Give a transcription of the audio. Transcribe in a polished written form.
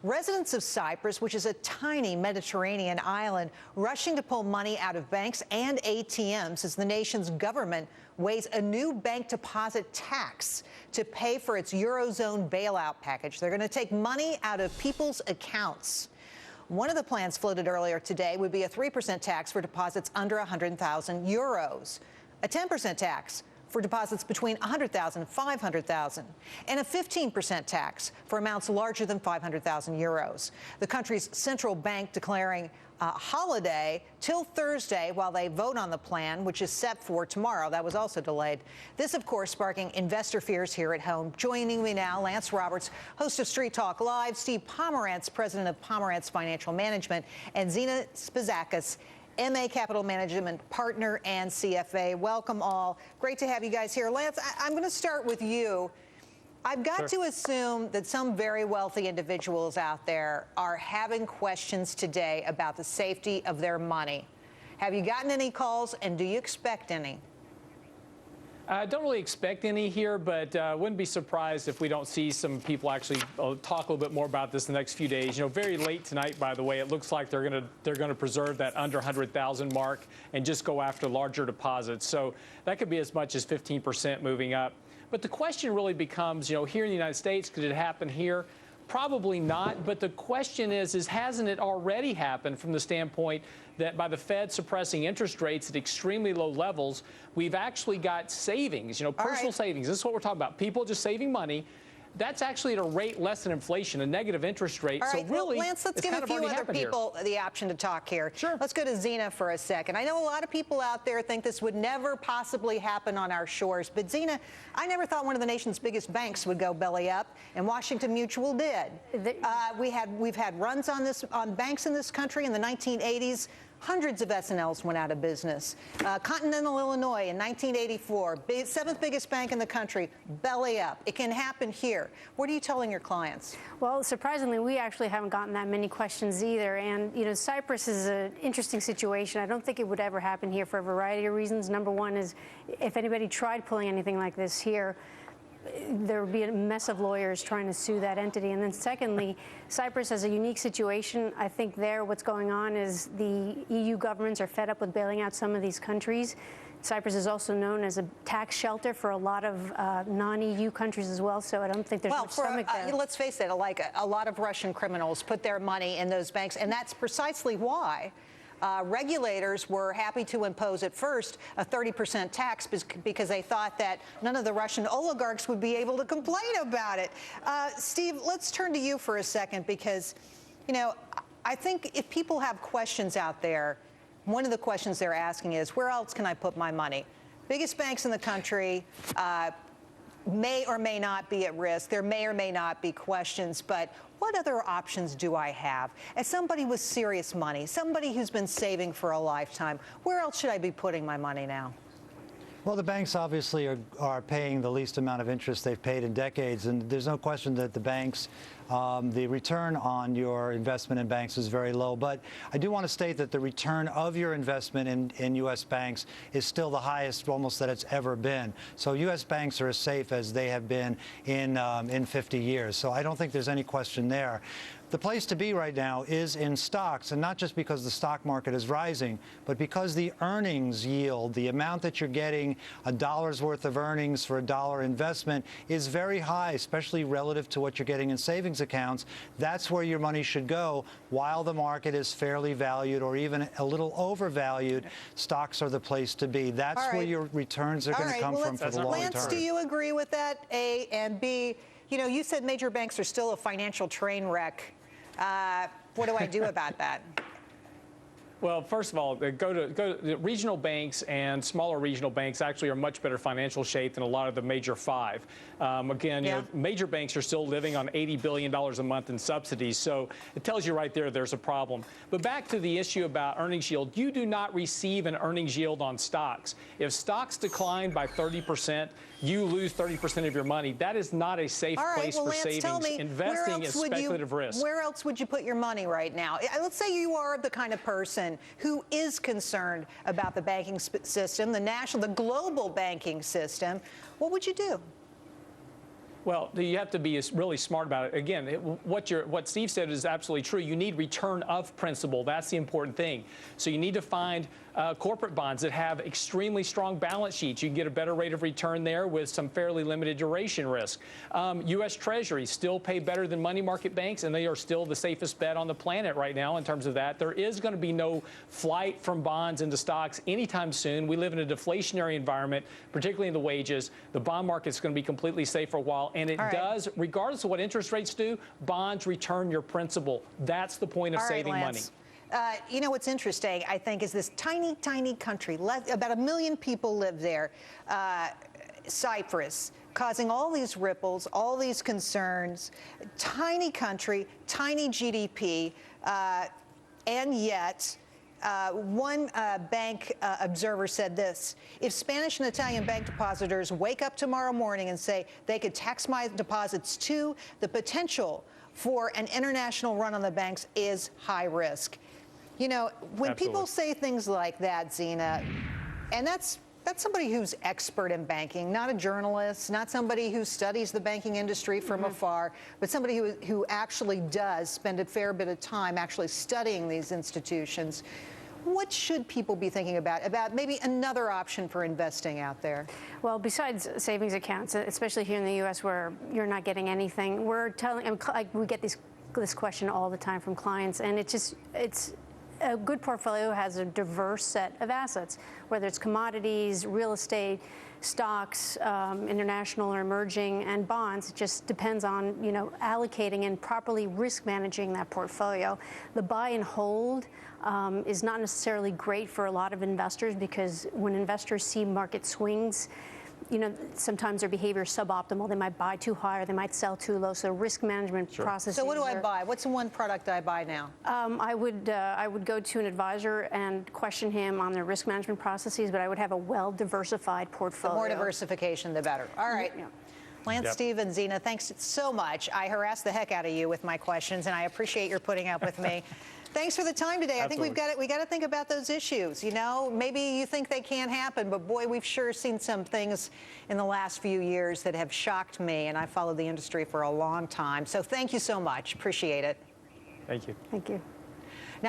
Residents of Cyprus, which is a tiny Mediterranean island, rushing to pull money out of banks and ATMs as the nation's government weighs a new bank deposit tax to pay for its Eurozone bailout package. They're going to take money out of people's accounts. One of the plans floated earlier today would be a 3% tax for deposits under 100,000 euros, a 10% tax for deposits between 100,000 and 500,000, and a 15% tax for amounts larger than 500,000 euros. The country's central bank declaring a holiday till Thursday while they vote on the plan, which is set for tomorrow. That was also delayed. This, of course, sparking investor fears here at home. Joining me now, Lance Roberts, host of Street Talk Live, Steve Pomerantz, president of Pomerantz Financial Management, and Zina Spizakis, MA Capital Management Partner and CFA. Welcome all. Great to have you guys here. Lance, I'm going to start with you. I've got to assume that some very wealthy individuals out there are having questions today about the safety of their money. Have you gotten any calls, and do you expect any? I don't really expect any here, but wouldn't be surprised if we don't see some people actually talk a little bit more about this in the next few days. You know, very late tonight, by the way, it looks like they're going to preserve that under 100,000 mark and just go after larger deposits. So that could be as much as 15% moving up. But the question really becomes, you know, here in the United States, could it happen here? Probably not, but the question is hasn't it already happened from the standpoint that by the Fed suppressing interest rates at extremely low levels, we've actually got savings, you know, personal savings. This is what we're talking about. People just saving money. That's actually at a rate less than inflation, a negative interest rate. All right, so really, well, Lance, let's give a few other people the option to talk here. Sure. Let's go to Zina for a second. I know a lot of people out there think this would never possibly happen on our shores, but Zina, I never thought one of the nation's biggest banks would go belly up, and Washington Mutual did. We've had runs on banks in this country in the 1980s. Hundreds of S&Ls went out of business. Continental Illinois in 1984, seventh biggest bank in the country, belly up. It can happen here. What are you telling your clients? Well, surprisingly, we actually haven't gotten that many questions either. And, you know, Cyprus is an interesting situation. I don't think it would ever happen here for a variety of reasons. Number one is if anybody tried pulling anything like this here, there would be a mess of lawyers trying to sue that entity. And then secondly, Cyprus has a unique situation. I think there what's going on is the EU governments are fed up with bailing out some of these countries. Cyprus is also known as a tax shelter for a lot of non-EU countries as well, so I don't think there's much stomach there. Let's face it, like a lot of Russian criminals put their money in those banks, and that's precisely why regulators were happy to impose at first a 30% tax because they thought that none of the Russian oligarchs would be able to complain about it. Steve, let's turn to you for a second because, you know, I think if people have questions out there, one of the questions they're asking is, where else can I put my money? Biggest banks in the country may or may not be at risk. There may or may not be questions, but what other options do I have? As somebody with serious money, somebody who's been saving for a lifetime, where else should I be putting my money now? Well, the banks obviously are paying the least amount of interest they've paid in decades, and there's no question that the banks, the return on your investment in banks is very low. But I do want to state that the return of your investment in U.S. banks is still the highest almost that it's ever been. So U.S. banks are as safe as they have been in 50 years. So I don't think there's any question there. The place to be right now is in stocks, and not just because the stock market is rising, but because the earnings yield, the amount that you're getting, a dollar's worth of earnings for a dollar investment, is very high, especially relative to what you're getting in savings accounts. That's where your money should go. While the market is fairly valued or even a little overvalued, stocks are the place to be. That's where your returns are going to come from for the long term. Lance, do you agree with that, A? And B, you know, you said major banks are still a financial train wreck. What do I do about that? Well, first of all, go to regional banks, and smaller regional banks actually are much better financial shape than a lot of the major five. Again, you know, major banks are still living on $80 billion a month in subsidies, so it tells you right there's a problem. But back to the issue about earnings yield, you do not receive an earnings yield on stocks. If stocks decline by 30%, you lose 30% of your money. That is not a safe place for savings. Tell me, investing is speculative risk. Where else would you put your money right now? Let's say you are the kind of person who is concerned about the banking system, the global banking system. What would you do? Well, you have to be really smart about it. Again, what Steve said is absolutely true. You need return of principal. That's the important thing. So you need to find corporate bonds that have extremely strong balance sheets. You can get a better rate of return there with some fairly limited duration risk. U.S. Treasuries still pay better than money market banks, and they are still the safest bet on the planet right now in terms of that. There is going to be no flight from bonds into stocks anytime soon. We live in a deflationary environment, particularly in the wages. The bond market is going to be completely safe for a while, and it does, regardless of what interest rates do, bonds return your principal. That's the point of saving money. You know what's interesting, I think, is this tiny, tiny country. About 1 million people live there. Cyprus, causing all these ripples, all these concerns. Tiny country, tiny GDP, and yet one bank observer said this: if Spanish and Italian bank depositors wake up tomorrow morning and say they could tax my deposits too, the potential for an international run on the banks is high risk. You know, when people say things like that, Zena, and that's somebody who's expert in banking, not a journalist, not somebody who studies the banking industry from afar, but somebody who actually does spend a fair bit of time actually studying these institutions. What should people be thinking about maybe another option for investing out there? Well, besides savings accounts, especially here in the U.S. where you're not getting anything, we get this question all the time from clients, and it's a good portfolio has a diverse set of assets, whether it's commodities, real estate, stocks, international or emerging, and bonds. It just depends on, allocating and properly risk managing that portfolio. The buy and hold is not necessarily great for a lot of investors, because when investors see market swings, sometimes their behavior is suboptimal. They might buy too high or they might sell too low. So risk management processes. So what do I buy? What's the one product I buy now? I would go to an advisor and question him on their risk management processes, but I would have a well-diversified portfolio. The more diversification, the better. All right. Yeah. Lance, Steve, and Zena, thanks so much. I harassed the heck out of you with my questions, and I appreciate your putting up with me. Thanks for the time today. Absolutely. I think we got to think about those issues. Maybe you think they can't happen, but boy, we've sure seen some things in the last few years that have shocked me, and I followed the industry for a long time. So thank you so much. Appreciate it. Thank you. Thank you.